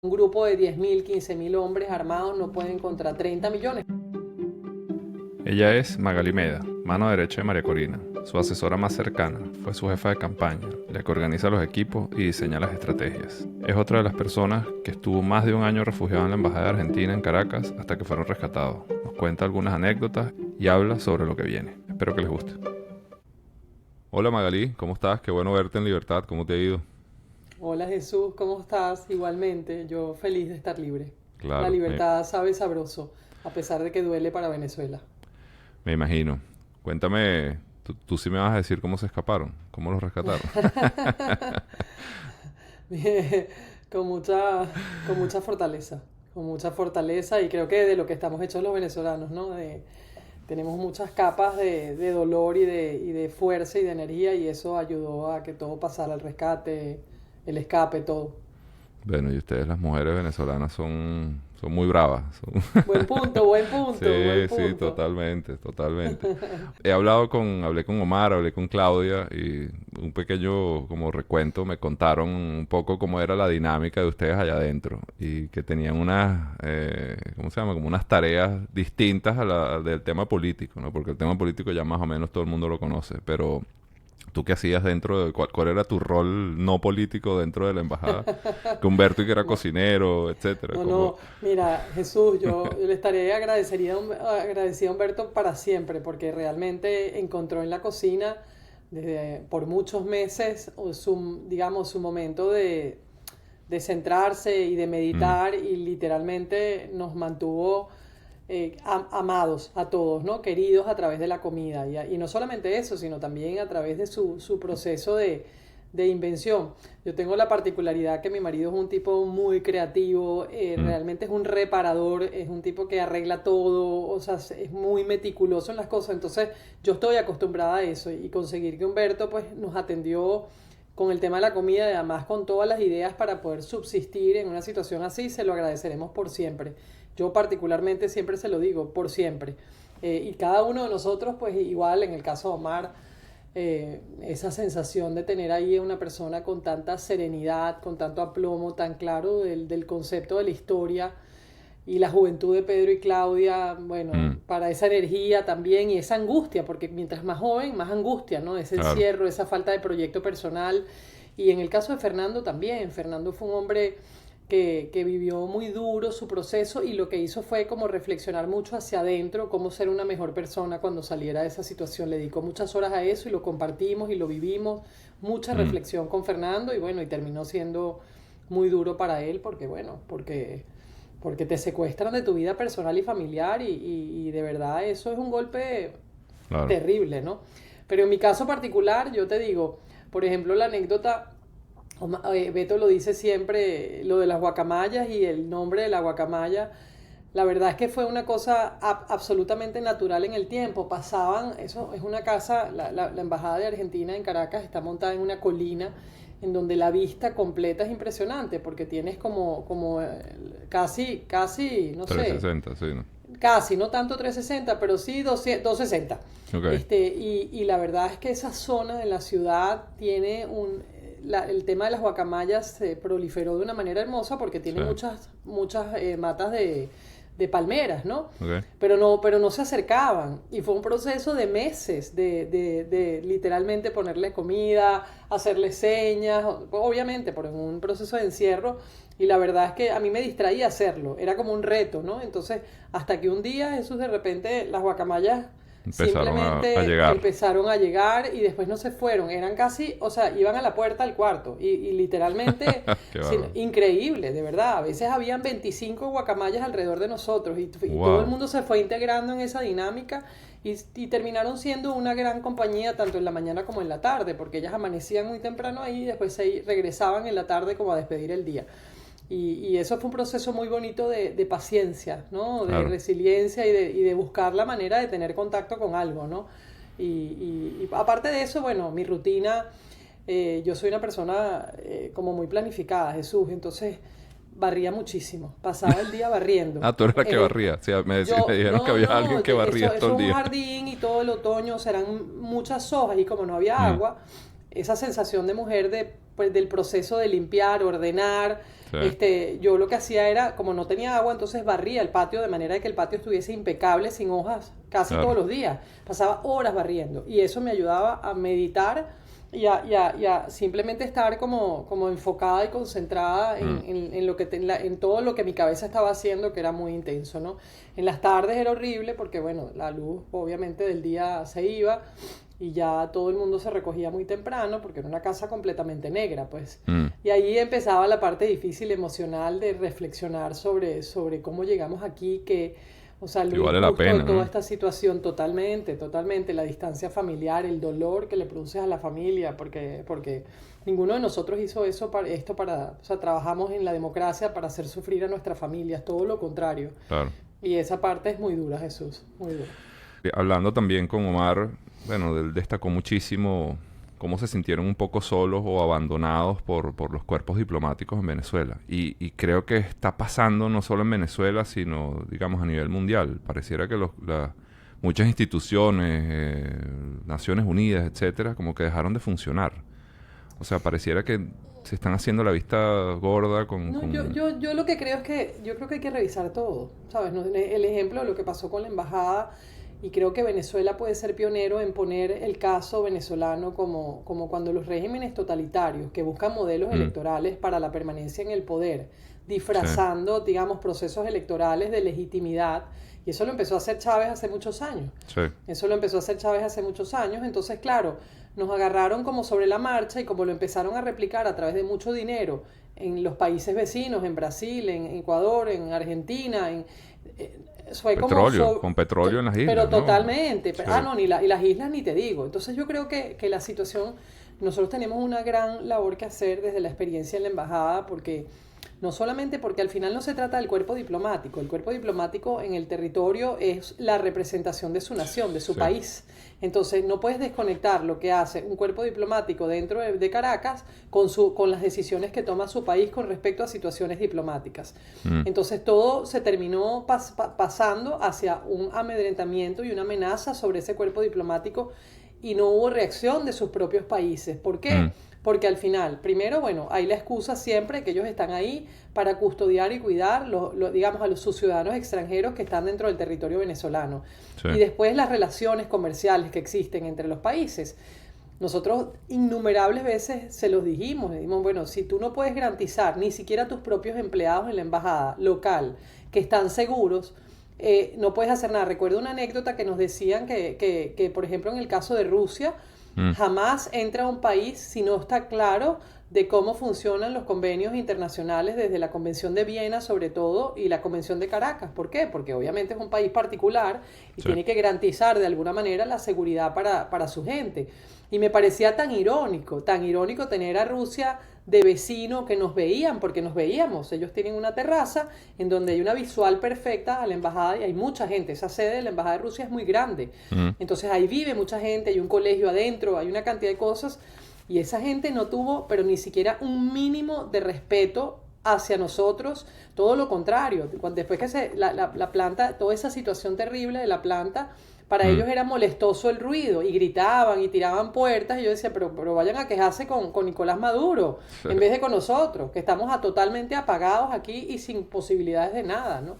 un grupo de 10.000, 15.000 hombres armados no pueden contra 30 millones. Ella es Magali Meda, mano derecha de María Corina. Su asesora más cercana, fue su jefa de campaña, la que organiza los equipos y diseña las estrategias. Es otra de las personas que estuvo más de un año refugiada en la Embajada de Argentina en Caracas hasta que fueron rescatados. Nos cuenta algunas anécdotas y habla sobre lo que viene. Espero que les guste. Hola Magali, ¿cómo estás? Qué bueno verte en libertad, ¿cómo te ha ido? Hola Jesús, ¿cómo estás? Igualmente, yo feliz de estar libre. La Claro, libertad sabe sabroso, a pesar de que duele para Venezuela. me imagino. Cuéntame, tú sí me vas a decir cómo se escaparon, cómo los rescataron. Bien, con mucha, con mucha fortaleza, con mucha fortaleza y creo que de lo que estamos hechos los venezolanos, ¿no? Tenemos muchas capas de dolor y de fuerza y de energía y eso ayudó a que todo pasara, el rescate, el escape, todo. Bueno, y ustedes las mujeres venezolanas son muy bravas. Buen punto, buen punto, buen Sí, sí, punto. totalmente, totalmente. Hablé con Omar, hablé con Claudia y un pequeño como recuento me contaron un poco cómo era la dinámica de ustedes allá adentro y que tenían unas, ¿cómo se llama? Como unas tareas distintas del tema político, ¿no? Porque el tema político ya más o menos todo el mundo lo conoce, pero ¿tú qué hacías dentro de cuál era tu rol no político dentro de la embajada? Que Humberto y que era No, cocinero, etcétera, no, como no, mira, Jesús, yo le estaré agradecida a Humberto para siempre, porque realmente encontró en la cocina por muchos meses digamos, su momento de centrarse y de mm, meditar y literalmente nos mantuvo amados a todos, ¿no? Queridos a través de la comida. Y no solamente eso, sino también a través de su proceso de invención. Yo tengo la particularidad que mi marido es un tipo muy creativo, mm, realmente es un reparador, es un tipo que arregla todo, o sea, es muy meticuloso en las cosas. Entonces yo estoy acostumbrada a eso y conseguir que Humberto pues nos atendió con el tema de la comida y además con todas las ideas para poder subsistir en una situación así, se lo agradeceremos por siempre. Yo particularmente siempre se lo digo, por siempre. Y cada uno de nosotros, pues igual en el caso de Omar, esa sensación de tener ahí a una persona con tanta serenidad, con tanto aplomo, tan claro del concepto de la historia y la juventud de Pedro y Claudia, bueno, mm, para esa energía también y esa angustia, porque mientras más joven, más angustia, ¿no? Ese claro. encierro, esa falta de proyecto personal. Y en el caso de Fernando también, Fernando fue un hombre que vivió muy duro su proceso y lo que hizo fue como reflexionar mucho hacia adentro, cómo ser una mejor persona cuando saliera de esa situación. Le dedicó muchas horas a eso y lo compartimos y lo vivimos, mucha Mm, reflexión con Fernando y bueno, y terminó siendo muy duro para él porque bueno, porque te secuestran de tu vida personal y familiar y de verdad eso es un golpe claro. terrible, ¿no? Pero en mi caso particular, yo te digo, por ejemplo, la anécdota, Beto lo dice siempre, lo de las guacamayas y el nombre de la guacamaya, la verdad es que fue una cosa absolutamente natural en el tiempo. Pasaban, eso es una casa, la embajada de Argentina en Caracas está montada en una colina en donde la vista completa es impresionante porque tienes casi, no sé, 360, sí, ¿no? casi, no tanto 360, pero sí 260. Ok. Y la verdad es que esa zona de la ciudad tiene el tema de las guacamayas se proliferó de una manera hermosa porque tiene Sí. muchas matas de palmeras, ¿no? Ok. Pero no se acercaban. Y fue un proceso de meses de literalmente ponerle comida, hacerle señas, obviamente por un proceso de encierro. Y la verdad es que a mí me distraía hacerlo, era como un reto, ¿no? Entonces, hasta que un día, Jesús, de repente las guacamayas Empezaron a simplemente llegar. empezaron a llegar y después no se fueron. Eran casi, o sea, iban a la puerta del cuarto y literalmente, Qué bárbaro. increíble, de verdad. A veces habían 25 guacamayas alrededor de nosotros y todo el Wow. mundo se fue integrando en esa dinámica y terminaron siendo una gran compañía tanto en la mañana como en la tarde, porque ellas amanecían muy temprano ahí y después se regresaban en la tarde como a despedir el día. Y eso fue un proceso muy bonito de paciencia, ¿no? De Claro. resiliencia y de buscar la manera de tener contacto con algo, ¿no? Y aparte de eso, bueno, mi rutina, yo soy una persona como muy planificada, Jesús, entonces barría muchísimo, pasaba el día barriendo. Ah, tú eres la que barría. Sí, me dijeron que No, había alguien no, que barría eso todo es el un día. jardín y todo el otoño serán muchas hojas y como no había Mm, agua, esa sensación de mujer de pues, del proceso de limpiar, ordenar. Sí. Yo lo que hacía era, como no tenía agua, entonces barría el patio de manera que el patio estuviese impecable, sin hojas, casi todos Claro. los días. Pasaba horas barriendo y eso me ayudaba a meditar y a simplemente estar como enfocada y concentrada Mm. en lo que en todo lo que mi cabeza estaba haciendo, que era muy intenso, ¿no? En las tardes era horrible porque, bueno, la luz obviamente del día se iba y ya todo el mundo se recogía muy temprano porque era una casa completamente negra, pues. Mm. Y ahí empezaba la parte difícil emocional de reflexionar sobre cómo llegamos aquí, que, o sea, Y lo vale la injusto de pena, toda ¿no? esta situación, totalmente, totalmente, la distancia familiar, el dolor que le produces a la familia, porque ninguno de nosotros hizo o sea, trabajamos en la democracia para hacer sufrir a nuestras familias, todo lo contrario. Claro. Y esa parte es muy dura, Jesús, muy dura. Hablando también con Omar, bueno, él destacó muchísimo cómo se sintieron un poco solos o abandonados por los cuerpos diplomáticos en Venezuela. Y creo que está pasando no solo en Venezuela, sino, digamos, a nivel mundial. Pareciera que muchas instituciones, Naciones Unidas, etcétera, como que dejaron de funcionar. O sea, pareciera que se están haciendo la vista gorda No, con... yo lo que creo es que yo creo que hay que revisar todo, ¿sabes? ¿No? El ejemplo de lo que pasó con la embajada, y creo que Venezuela puede ser pionero en poner el caso venezolano como cuando los regímenes totalitarios que buscan modelos Mm, electorales para la permanencia en el poder, sí, disfrazando, digamos, procesos electorales de legitimidad, y eso lo empezó a hacer Chávez hace muchos años. sí, Eso lo empezó a hacer Chávez hace muchos años, entonces claro, nos agarraron como sobre la marcha y como lo empezaron a replicar a través de mucho dinero en los países vecinos, en Brasil, en Ecuador, en Argentina, eh, fue como petróleo, con petróleo en las pero islas, ¿no? totalmente, Sí. no, y las islas ni te digo. Entonces yo creo que la situación, nosotros tenemos una gran labor que hacer desde la experiencia en la embajada, porque no solamente porque al final no se trata del cuerpo diplomático, el cuerpo diplomático en el territorio es la representación de su nación, de su Sí. país. Entonces no puedes desconectar lo que hace un cuerpo diplomático dentro de Caracas con las decisiones que toma su país con respecto a situaciones diplomáticas. Mm, Entonces todo se terminó pasando hacia un amedrentamiento y una amenaza sobre ese cuerpo diplomático y no hubo reacción de sus propios países. ¿Por qué? mm, Porque al final, primero, bueno, hay la excusa siempre que ellos están ahí para custodiar y cuidar, digamos, sus ciudadanos extranjeros que están dentro del territorio venezolano. sí. Y después las relaciones comerciales que existen entre los países. Nosotros innumerables veces se los dijimos, le dijimos, bueno, si tú no puedes garantizar ni siquiera a tus propios empleados en la embajada local que están seguros, no puedes hacer nada. Recuerdo una anécdota que nos decían que, por ejemplo, en el caso de Rusia, Mm, jamás entra a un país si no está claro de cómo funcionan los convenios internacionales desde la Convención de Viena sobre todo y la Convención de Caracas. ¿Por qué? Porque obviamente es un país particular y sí. tiene que garantizar de alguna manera la seguridad para su gente. Y me parecía tan irónico tener a Rusia de vecino que nos veían, porque nos veíamos. Ellos tienen una terraza en donde hay una visual perfecta a la embajada y hay mucha gente. Esa sede de la embajada de Rusia es muy grande. Mm, Entonces ahí vive mucha gente, hay un colegio adentro, hay una cantidad de cosas. Y esa gente no tuvo, pero ni siquiera un mínimo de respeto hacia nosotros, todo lo contrario. Después que la planta, toda esa situación terrible de la planta, para mm, ellos era molestoso el ruido y gritaban y tiraban puertas y yo decía, pero vayan a quejarse con Nicolás Maduro sí. en vez de con nosotros, que estamos totalmente apagados aquí y sin posibilidades de nada, ¿no?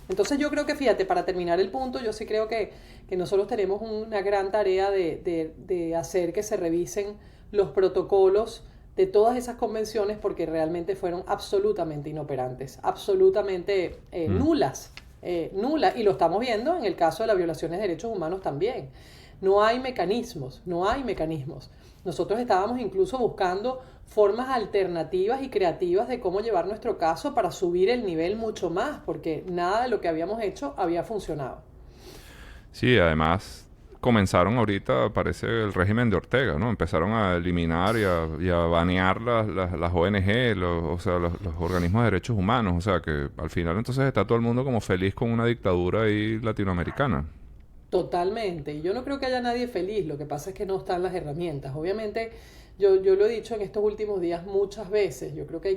Entonces yo creo que, fíjate, para terminar el punto, yo sí creo que nosotros tenemos una gran tarea de hacer que se revisen los protocolos de todas esas convenciones porque realmente fueron absolutamente inoperantes, absolutamente Mm. nulas, y lo estamos viendo en el caso de las violaciones de derechos humanos también. No hay mecanismos, no hay mecanismos. Nosotros estábamos incluso buscando formas alternativas y creativas de cómo llevar nuestro caso para subir el nivel mucho más, porque nada de lo que habíamos hecho había funcionado. Sí, además comenzaron ahorita, parece el régimen de Ortega, ¿no? Empezaron a eliminar y a banear las ONG, o sea, los organismos de derechos humanos. O sea, que al final entonces está todo el mundo como feliz con una dictadura ahí latinoamericana. Totalmente. Y yo no creo que haya nadie feliz, lo que pasa es que no están las herramientas. Obviamente, yo lo he dicho en estos últimos días muchas veces, yo creo que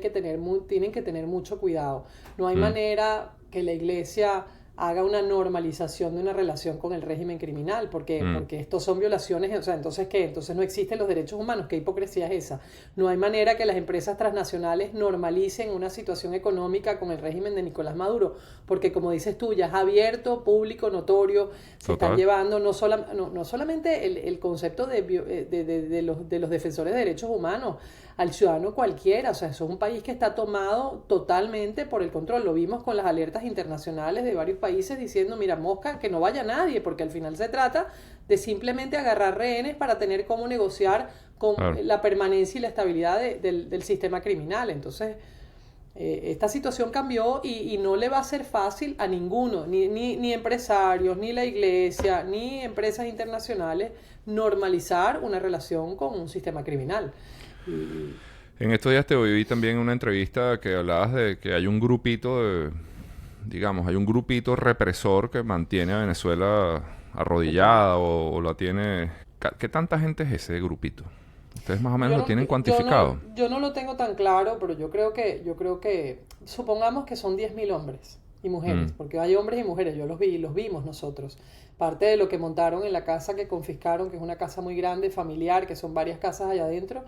tienen que tener mucho cuidado. No hay Mm, manera que la iglesia haga una normalización de una relación con el régimen criminal, porque estos son violaciones, o sea, entonces ¿qué? Entonces no existen los derechos humanos, ¿qué hipocresía es esa? No hay manera que las empresas transnacionales normalicen una situación económica con el régimen de Nicolás Maduro, porque como dices tú, ya es abierto, público, notorio, se están llevando no solamente el concepto de los defensores de derechos humanos, al ciudadano cualquiera, o sea, eso es un país que está tomado totalmente por el control. Lo vimos con las alertas internacionales de varios países diciendo, mira, mosca, que no vaya nadie, porque al final se trata de simplemente agarrar rehenes para tener cómo negociar con la permanencia y la estabilidad del sistema criminal. Entonces, esta situación cambió y no le va a ser fácil a ninguno, ni empresarios, ni la iglesia, ni empresas internacionales, normalizar una relación con un sistema criminal. En estos días te oí también en una entrevista que hablabas de que hay un grupito hay un grupito represor que mantiene a Venezuela arrodillada o la tiene. ¿Qué tanta gente es ese grupito? ¿Ustedes más o menos lo tienen cuantificado? Yo no lo tengo tan claro, pero yo creo que supongamos que son 10.000 hombres y mujeres, porque hay hombres y mujeres, yo los vimos nosotros. Parte de lo que montaron en la casa que confiscaron, que es una casa muy grande, familiar, que son varias casas allá adentro,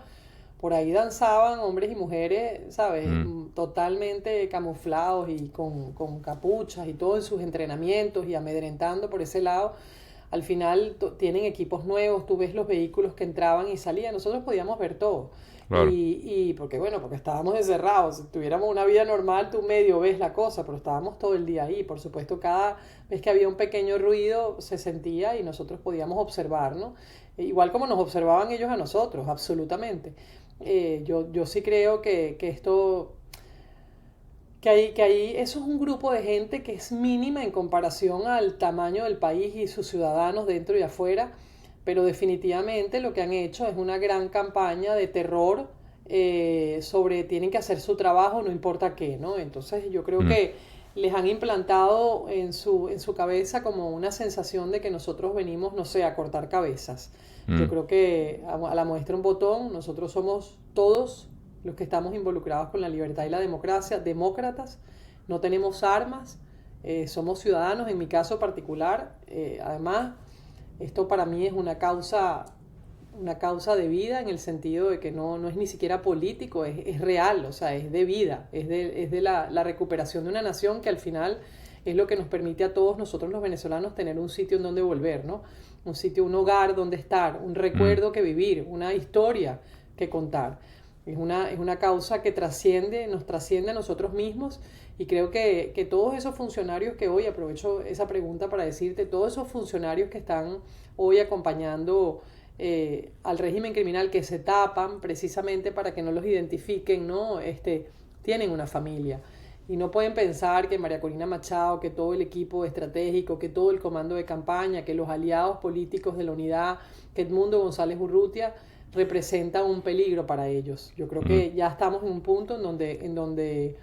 por ahí danzaban hombres y mujeres, ¿sabes? Totalmente camuflados y con capuchas y todo en sus entrenamientos y amedrentando por ese lado. Al final tienen equipos nuevos, tú ves los vehículos que entraban y salían, nosotros podíamos ver todo. Claro. Y porque estábamos encerrados, si tuviéramos una vida normal tú medio ves la cosa, pero estábamos todo el día ahí. Por supuesto, cada vez que había un pequeño ruido se sentía y nosotros podíamos observar, ¿no? Igual como nos observaban ellos a nosotros, absolutamente. Yo sí creo que esto... Que ahí eso es un grupo de gente que es mínima en comparación al tamaño del país y sus ciudadanos dentro y afuera, pero definitivamente lo que han hecho es una gran campaña de terror sobre tienen que hacer su trabajo no importa qué, ¿no? Entonces yo creo que les han implantado en su cabeza como una sensación de que nosotros venimos, no sé, a cortar cabezas. Yo creo que a la muestra un botón, nosotros somos todos los que estamos involucrados con la libertad y la democracia, demócratas, no tenemos armas, somos ciudadanos, en mi caso particular. Además, esto para mí es una causa de vida en el sentido de que no es ni siquiera político, es real, o sea, es de vida, es de la recuperación de una nación que al final es lo que nos permite a todos nosotros los venezolanos tener un sitio en donde volver, ¿no? Un sitio, un hogar donde estar, un recuerdo que vivir, una historia que contar. Es una causa que nos trasciende a nosotros mismos y creo que todos esos funcionarios que hoy, aprovecho esa pregunta para decirte, todos esos funcionarios que están hoy acompañando al régimen criminal, que se tapan precisamente para que no los identifiquen, ¿no? Tienen una familia y no pueden pensar que María Corina Machado, que todo el equipo estratégico, que todo el comando de campaña, que los aliados políticos de la unidad, que Edmundo González Urrutia representa un peligro para ellos. Yo creo que ya estamos en un punto en donde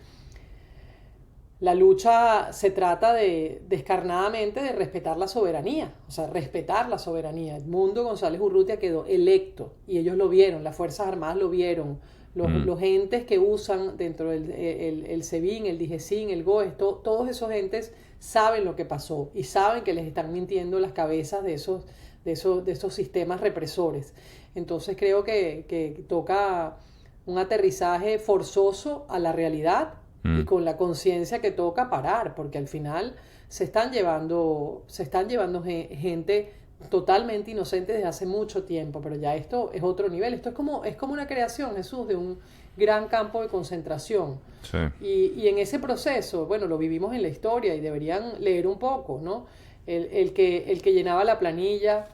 la lucha se trata descarnadamente de respetar la soberanía, o sea, respetar la soberanía. Edmundo González Urrutia quedó electo y ellos lo vieron, las Fuerzas Armadas lo vieron, los entes que usan dentro del el SEBIN, el DIGESIN, el GOES, todos esos entes saben lo que pasó y saben que les están mintiendo las cabezas de esos sistemas represores. Entonces creo que toca un aterrizaje forzoso a la realidad y con la conciencia que toca parar, porque al final se están llevando gente totalmente inocente desde hace mucho tiempo, pero ya esto es otro nivel. Esto es como una creación, Jesús, de un gran campo de concentración. Sí. Y en ese proceso, bueno, lo vivimos en la historia y deberían leer un poco, ¿no? El que llenaba la planilla,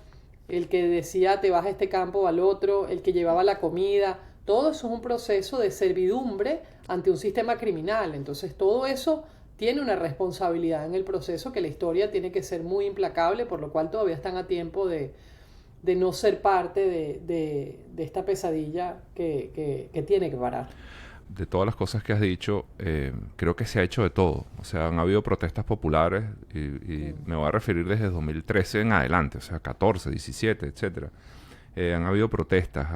el que decía te vas a este campo o al otro, el que llevaba la comida, todo eso es un proceso de servidumbre ante un sistema criminal. Entonces todo eso tiene una responsabilidad en el proceso que la historia tiene que ser muy implacable, por lo cual todavía están a tiempo de no ser parte de esta pesadilla que tiene que parar. De todas las cosas que has dicho, creo que se ha hecho de todo. O sea, han habido protestas populares y me voy a referir desde 2013 en adelante, o sea, 14, 17, etcétera. Han habido protestas,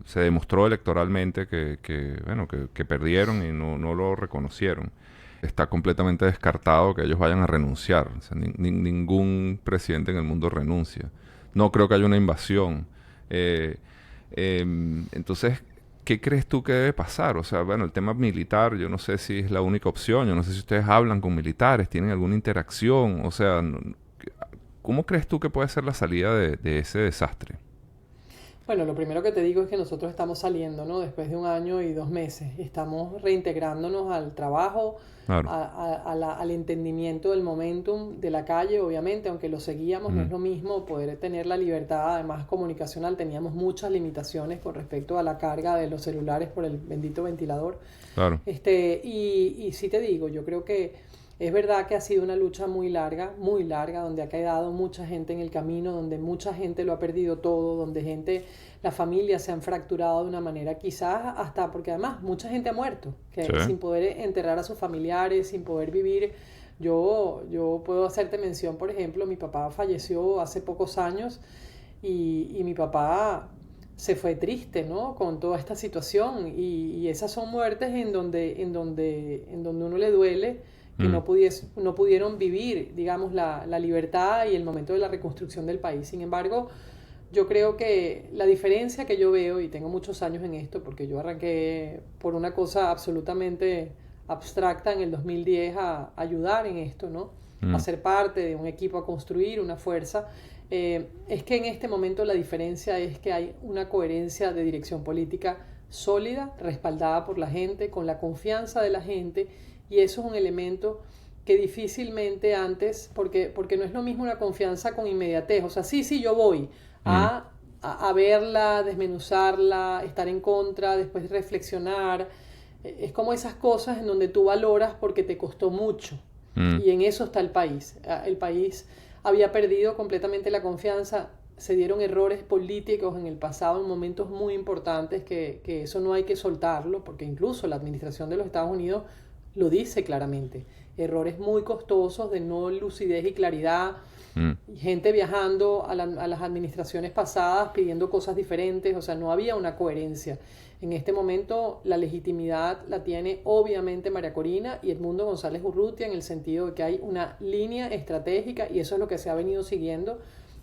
se demostró electoralmente que perdieron y no lo reconocieron. está completamente descartado que ellos vayan a renunciar. O sea, ningún presidente en el mundo renuncia. No creo que haya una invasión. Entonces, ¿qué crees tú que debe pasar? O sea, bueno, el tema militar, yo no sé si es la única opción. Yo no sé si ustedes hablan con militares, tienen alguna interacción. O sea, ¿cómo crees tú que puede ser la salida de ese desastre? Bueno, lo primero que te digo es que nosotros estamos saliendo, ¿no? Después de 1 año y 2 meses. Estamos reintegrándonos al trabajo, Claro. al entendimiento del momentum de la calle, obviamente, aunque lo seguíamos, no es lo mismo poder tener la libertad, además comunicacional, teníamos muchas limitaciones con respecto a la carga de los celulares por el bendito ventilador. Claro. Y sí te digo, yo creo que es verdad que ha sido una lucha muy larga, donde ha quedado mucha gente en el camino, donde mucha gente lo ha perdido todo, donde las familias se han fracturado de una manera quizás hasta, porque además mucha gente ha muerto, que Sí. sin poder enterrar a sus familiares, sin poder vivir. Yo puedo hacerte mención, por ejemplo, mi papá falleció hace pocos años y mi papá se fue triste, ¿no? Con toda esta situación y esas son muertes en donde uno le duele que no pudieron vivir, digamos, la libertad y el momento de la reconstrucción del país. Sin embargo, yo creo que la diferencia que yo veo, y tengo muchos años en esto, porque yo arranqué por una cosa absolutamente abstracta en el 2010 a ayudar en esto, ¿no? A ser parte de un equipo, a construir una fuerza. Es que en este momento la diferencia es que hay una coherencia de dirección política sólida, respaldada por la gente, con la confianza de la gente, y eso es un elemento que difícilmente antes, porque no es lo mismo una confianza con inmediatez, o sea, sí, yo voy a verla, desmenuzarla, estar en contra, después reflexionar, es como esas cosas en donde tú valoras porque te costó mucho, y en eso está el país. El país había perdido completamente la confianza, se dieron errores políticos en el pasado en momentos muy importantes que eso no hay que soltarlo, porque incluso la administración de los Estados Unidos lo dice claramente. Errores muy costosos de no lucidez y claridad, gente viajando a las administraciones pasadas pidiendo cosas diferentes, o sea, no había una coherencia. En este momento la legitimidad la tiene obviamente María Corina y Edmundo González Urrutia, en el sentido de que hay una línea estratégica y eso es lo que se ha venido siguiendo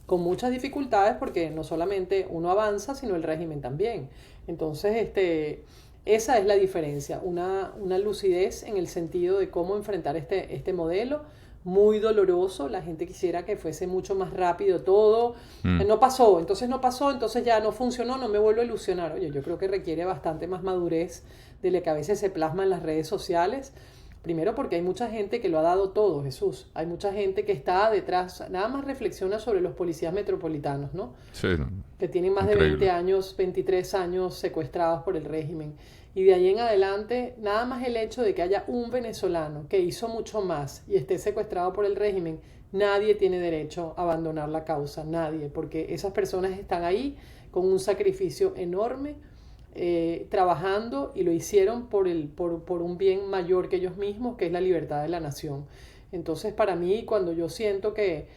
con muchas dificultades, porque no solamente uno avanza, sino el régimen también. Entonces, esa es la diferencia, una lucidez en el sentido de cómo enfrentar este modelo, muy doloroso. La gente quisiera que fuese mucho más rápido todo. No pasó, entonces ya no funcionó, no me vuelvo a ilusionar. Oye, yo creo que requiere bastante más madurez de la que a veces se plasma en las redes sociales. Primero porque hay mucha gente que lo ha dado todo, Jesús. Hay mucha gente que está detrás, nada más reflexiona sobre los policías metropolitanos, ¿no? Sí, Que tienen más de increíble. 20 años, 23 años secuestrados por el régimen. Y de ahí en adelante, nada más el hecho de que haya un venezolano que hizo mucho más y esté secuestrado por el régimen, nadie tiene derecho a abandonar la causa, nadie, porque esas personas están ahí con un sacrificio enorme, trabajando, y lo hicieron por un bien mayor que ellos mismos, que es la libertad de la nación. Entonces, para mí, cuando yo siento que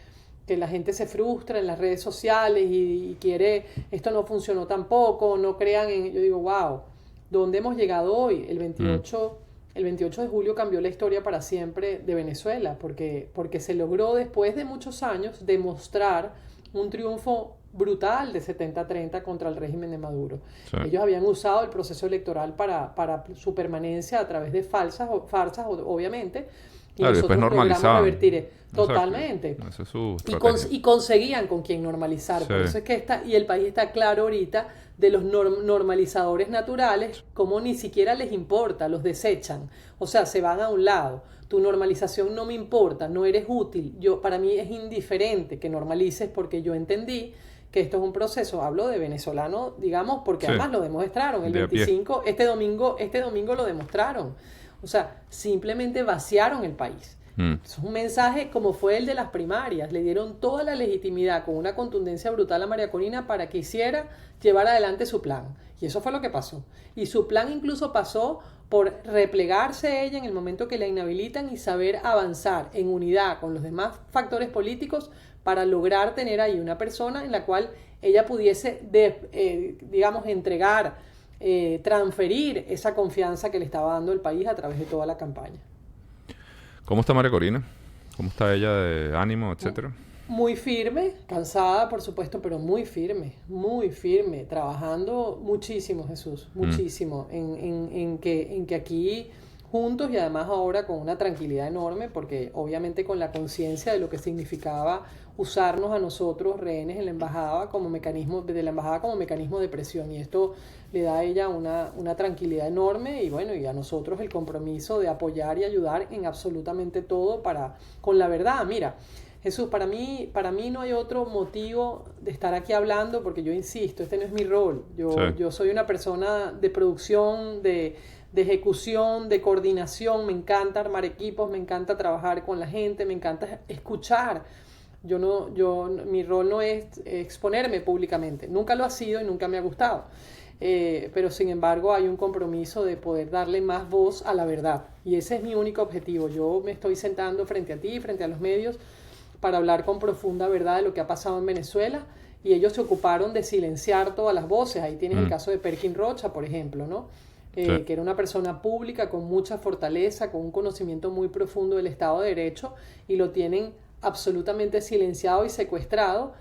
la gente se frustra en las redes sociales y quiere, esto no funcionó tampoco, no crean en, yo digo, wow, ¿dónde hemos llegado hoy? El 28 de julio cambió la historia para siempre de Venezuela, porque se logró después de muchos años demostrar un triunfo brutal de 70-30 contra el régimen de Maduro. Sí. Ellos habían usado el proceso electoral para su permanencia a través de farsas, obviamente, y Claro, y después nosotros logramos normalizaban. revertir totalmente. Exacto. Esa es su Y, estrategia. y conseguían con quién normalizar. Sí. Por eso es que y el país está claro ahorita de los normalizadores naturales, como ni siquiera les importa, los desechan. O sea, se van a un lado. Tu normalización no me importa, no eres útil. Para mí es indiferente que normalices, porque yo entendí que esto es un proceso. Hablo de venezolano, digamos, porque Sí. además lo demostraron. El De a pie. 25, este domingo lo demostraron. O sea, simplemente vaciaron el país. Es un mensaje como fue el de las primarias. Le dieron toda la legitimidad con una contundencia brutal a María Corina para que hiciera llevar adelante su plan. Y eso fue lo que pasó. Y su plan incluso pasó por replegarse ella en el momento que la inhabilitan y saber avanzar en unidad con los demás factores políticos para lograr tener ahí una persona en la cual ella pudiese, digamos, entregar, transferir esa confianza que le estaba dando el país a través de toda la campaña. ¿Cómo está María Corina? ¿Cómo está ella de ánimo, etcétera? Muy firme, cansada por supuesto, pero muy firme, trabajando muchísimo, Jesús, Mm, muchísimo, en que aquí juntos y además ahora con una tranquilidad enorme, porque obviamente con la conciencia de lo que significaba usarnos a nosotros, rehenes en la embajada, como mecanismo, de la embajada como mecanismo de presión, y esto le da a ella una tranquilidad enorme y bueno, y a nosotros el compromiso de apoyar y ayudar en absolutamente todo con la verdad, mira. Jesús, para mí no hay otro motivo de estar aquí hablando porque yo insisto, este no es mi rol. sí. Yo soy una persona de producción, de ejecución, de coordinación. Me encanta armar equipos, me encanta trabajar con la gente, me encanta escuchar. Mi rol no es exponerme públicamente. Nunca lo ha sido y nunca me ha gustado. Pero sin embargo hay un compromiso de poder darle más voz a la verdad. Y ese es mi único objetivo. Yo me estoy sentando frente a ti, frente a los medios, para hablar con profunda verdad de lo que ha pasado en Venezuela y ellos se ocuparon de silenciar todas las voces. Ahí tienes el Mm, caso de Perkin Rocha, por ejemplo, ¿no? sí. Que era una persona pública con mucha fortaleza, con un conocimiento muy profundo del Estado de Derecho y lo tienen absolutamente silenciado y secuestrado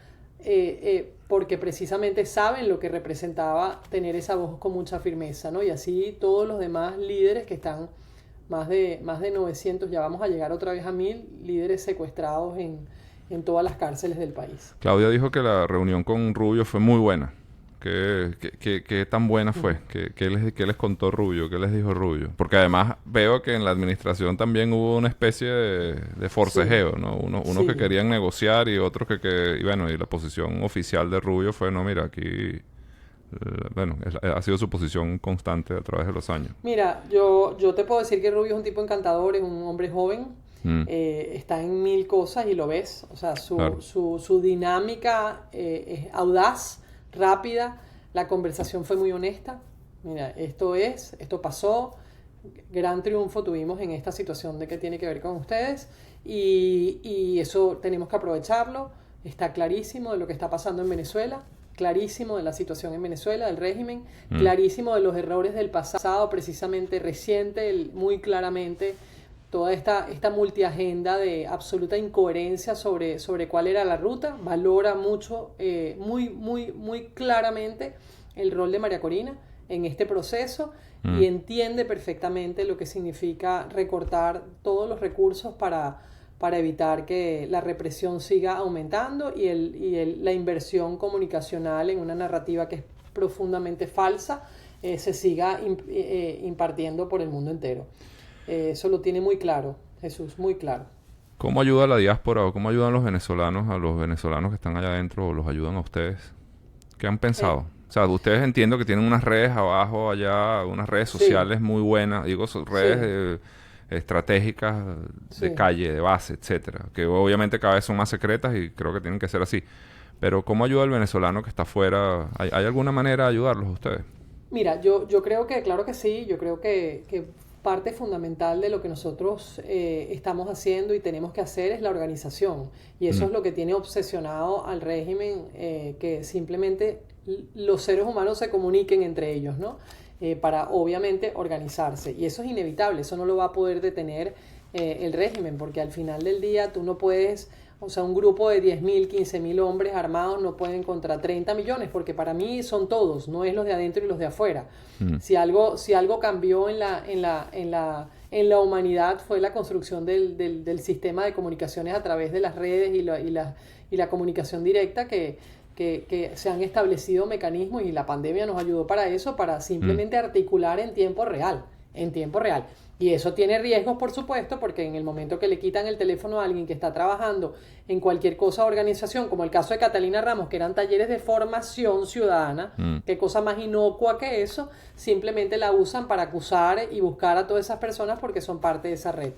porque precisamente saben lo que representaba tener esa voz con mucha firmeza, ¿no? Y así todos los demás líderes que están más de 900, ya vamos a llegar otra vez a 1000 líderes secuestrados en todas las cárceles del país. Claudia dijo que la reunión con Rubio fue muy buena. ¿Qué tan buena fue? ¿Qué les contó Rubio? ¿Qué les dijo Rubio? Porque además veo que en la administración también hubo una especie de Sí, forcejeo, ¿no? Unos que sí. querían negociar y otros y bueno, y la posición oficial de Rubio fue, no, mira, aquí, bueno, ha sido su posición constante a través de los años. Mira, yo te puedo decir que Rubio es un tipo encantador, es un hombre joven, Mm, está en mil cosas y lo ves. O sea, claro. su dinámica es audaz, rápida, la conversación fue muy honesta. Mira, esto pasó, gran triunfo tuvimos en esta situación de que tiene que ver con ustedes y eso tenemos que aprovecharlo. Está clarísimo de lo que está pasando en Venezuela, clarísimo de la situación en Venezuela, del régimen, Mm, clarísimo de los errores del pasado, precisamente reciente, muy claramente toda esta multiagenda de absoluta incoherencia sobre cuál era la ruta, valora mucho, muy claramente el rol de María Corina en este proceso mm, y entiende perfectamente lo que significa recortar todos los recursos para evitar que la represión siga aumentando la inversión comunicacional en una narrativa que es profundamente falsa se siga impartiendo por el mundo entero. Eso lo tiene muy claro, Jesús, muy claro. ¿Cómo ayuda la diáspora o cómo ayudan los venezolanos a los venezolanos que están allá adentro o los ayudan a ustedes? ¿Qué han Eh, pensado? O sea, ustedes entiendo que tienen unas redes abajo allá, unas redes sí, sociales muy buenas, digo, son redes sí, estratégicas de sí. calle, de base, etcétera, que obviamente cada vez son más secretas y creo que tienen que ser así. Pero ¿cómo ayuda el venezolano que está afuera? ¿Hay alguna manera de ayudarlos a ustedes? Mira, yo creo que, claro que sí, yo creo que parte fundamental de lo que nosotros estamos haciendo y tenemos que hacer es la organización. Y eso Mm, es lo que tiene obsesionado al régimen, que simplemente los seres humanos se comuniquen entre ellos, ¿no? Para obviamente organizarse. Y eso es inevitable, eso no lo va a poder detener el régimen, porque al final del día tú no puedes, o sea, un grupo de 10.000, 15.000 hombres armados no pueden contra 30 millones, porque para mí son todos, no es los de adentro y los de afuera. mm, Si algo cambió en la humanidad fue la construcción del sistema de comunicaciones a través de las redes y la comunicación directa que se han establecido mecanismos y la pandemia nos ayudó para eso, para mm, simplemente articular en tiempo real. Y eso tiene riesgos, por supuesto, porque en el momento que le quitan el teléfono a alguien que está trabajando en cualquier cosa de organización, como el caso de Catalina Ramos, que eran talleres de formación ciudadana, mm, qué cosa más inocua que eso, simplemente la usan para acusar y buscar a todas esas personas porque son parte de esa red.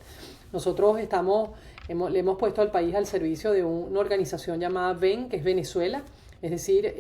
Nosotros le hemos puesto al país al servicio de una organización llamada VEN, que es Venezuela, es decir,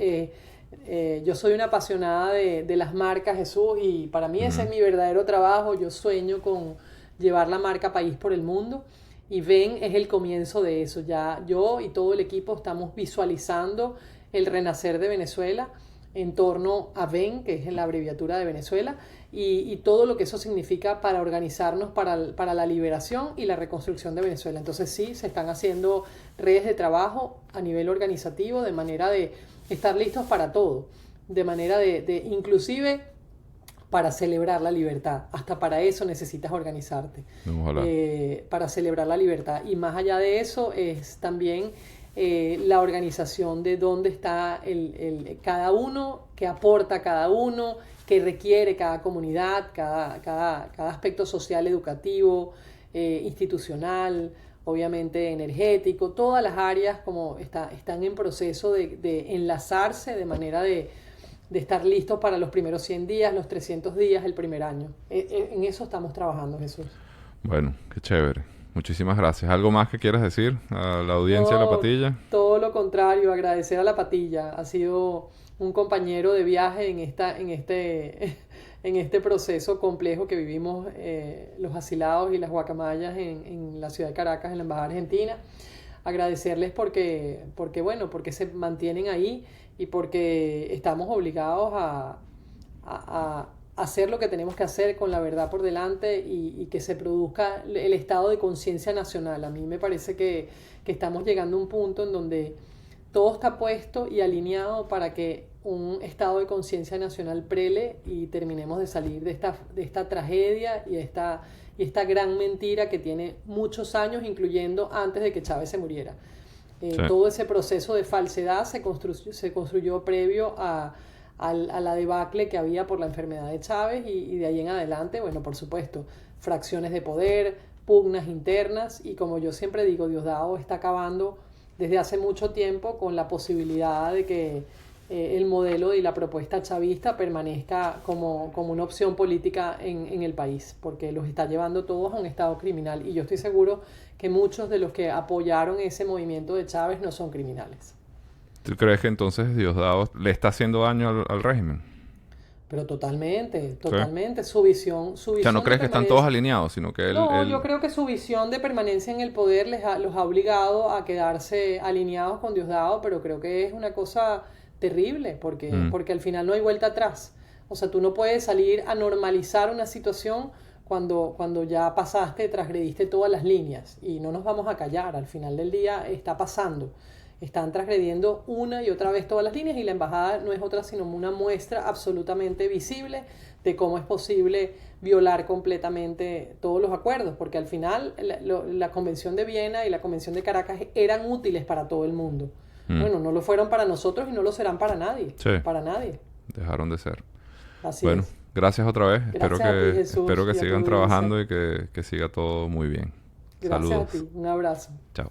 yo soy una apasionada de las marcas, Jesús, y para mí ese mm, es mi verdadero trabajo. Yo sueño con llevar la marca país por el mundo y VEN es el comienzo de eso. Ya yo y todo el equipo estamos visualizando el renacer de Venezuela en torno a VEN, que es la abreviatura de Venezuela, y todo lo que eso significa para organizarnos para la liberación y la reconstrucción de Venezuela. Entonces sí, se están haciendo redes de trabajo a nivel organizativo de manera de estar listos para todo, de manera de inclusive para celebrar la libertad. Hasta para eso necesitas organizarte. Ojalá. Para celebrar la libertad. Y más allá de eso es también la organización de dónde está cada uno, qué aporta cada uno, qué requiere cada comunidad, cada aspecto social, educativo, institucional, obviamente energético. Todas las áreas como están en proceso de enlazarse de manera de estar listos para los primeros 100 días, los 300 días, el primer año. En eso estamos trabajando, Jesús. Bueno, qué chévere. Muchísimas gracias. ¿Algo más que quieras decir a la audiencia de La Patilla? Todo lo contrario, agradecer a La Patilla. Ha sido un compañero de viaje en este proceso complejo que vivimos los asilados y las guacamayas en la ciudad de Caracas, en la Embajada Argentina. Agradecerles porque se mantienen ahí y porque estamos obligados a hacer lo que tenemos que hacer con la verdad por delante y que se produzca el estado de conciencia nacional. A mí me parece que estamos llegando a un punto en donde todo está puesto y alineado para que un estado de conciencia nacional prele y terminemos de salir de esta tragedia y esta gran mentira que tiene muchos años, incluyendo antes de que Chávez se muriera. Sí. Todo ese proceso de falsedad se construyó previo a la debacle que había por la enfermedad de Chávez y de ahí en adelante, bueno, por supuesto, fracciones de poder, pugnas internas y como yo siempre digo, Diosdado está acabando desde hace mucho tiempo con la posibilidad de que el modelo y la propuesta chavista permanezca como una opción política en el país, porque los está llevando todos a un estado criminal y yo estoy seguro que muchos de los que apoyaron ese movimiento de Chávez no son criminales. ¿Tú crees que entonces Diosdado le está haciendo daño al régimen? Pero totalmente. ¿Sí? Su visión. O sea, no crees que están todos alineados, sino que yo creo que su visión de permanencia en el poder los ha obligado a quedarse alineados con Diosdado, pero creo que es una cosa terrible, porque al final no hay vuelta atrás. O sea, tú no puedes salir a normalizar una situación cuando ya pasaste, transgrediste todas las líneas, y no nos vamos a callar, al final del día está pasando. Están transgrediendo una y otra vez todas las líneas y la embajada no es otra sino una muestra absolutamente visible de cómo es posible violar completamente todos los acuerdos, porque al final la Convención de Viena y la Convención de Caracas eran útiles para todo el mundo. Bueno, no lo fueron para nosotros y no lo serán para nadie. Sí. Para nadie. Dejaron de ser. Así bueno, es. Gracias otra vez. Gracias a ti, Jesús, espero que y a tu sigan audiencia. trabajando y que siga todo muy bien. Gracias Saludos. a ti. Un abrazo. Chao.